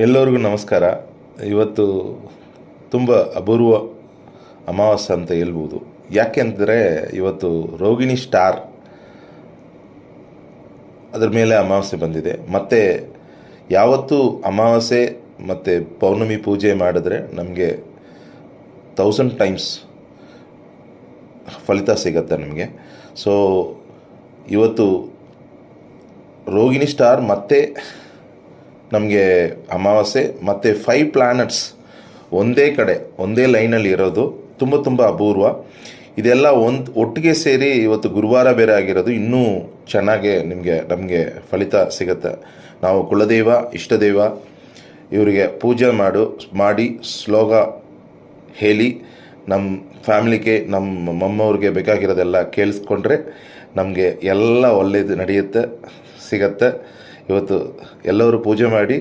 ಎಲ್ಲರಿಗೂ ನಮಸ್ಕಾರ. ಇವತ್ತು ತುಂಬ ಅಪೂರ್ವ ಅಮಾವಾಸ್ಯೆ ಅಂತ ಹೇಳ್ಬೋದು. ಯಾಕೆಂದರೆ ಇವತ್ತು ರೋಗಿಣಿ ಸ್ಟಾರ್ ಅದರ ಮೇಲೆ ಅಮಾವಾಸ್ಯೆ ಬಂದಿದೆ. ಮತ್ತು ಯಾವತ್ತೂ ಅಮಾವಾಸ್ಯೆ ಮತ್ತು ಪೌರ್ಣಮಿ ಪೂಜೆ ಮಾಡಿದ್ರೆ ನಮಗೆ 1000 ಟೈಮ್ಸ್ ಫಲಿತ ಸಿಗುತ್ತೆ ನಮಗೆ. ಸೊ ಇವತ್ತು ರೋಗಿಣಿ ಸ್ಟಾರ್ ಮತ್ತು ನಮಗೆ ಅಮಾವಾಸ್ಯೆ ಮತ್ತು 5 ಪ್ಲ್ಯಾನೆಟ್ಸ್ ಒಂದೇ ಕಡೆ ಒಂದೇ ಲೈನಲ್ಲಿ ಇರೋದು ತುಂಬ ಅಪೂರ್ವ. ಇದೆಲ್ಲ ಒಟ್ಟಿಗೆ ಸೇರಿ ಇವತ್ತು ಗುರುವಾರ ಬೇರೆ ಆಗಿರೋದು ಇನ್ನೂ ಚೆನ್ನಾಗೆ ನಮಗೆ ಫಲಿತ ಸಿಗುತ್ತೆ. ನಾವು ಕುಲದೈವ ಇಷ್ಟದೈವ ಇವರಿಗೆ ಪೂಜೆ ಮಾಡಿ ಶ್ಲೋಕ ಹೇಳಿ ನಮ್ಮ ಫ್ಯಾಮಿಲಿಗೆ ನಮ್ಮ ಮೊಮ್ಮವ್ರಿಗೆ ಬೇಕಾಗಿರೋದೆಲ್ಲ ಕೇಳಿಸ್ಕೊಂಡ್ರೆ ನಮಗೆ ಎಲ್ಲ ಒಳ್ಳೆಯದು ನಡೆಯುತ್ತೆ ಸಿಗತ್ತೆ. ಇವತ್ತು ಎಲ್ಲರೂ ಪೂಜೆ ಮಾಡಿ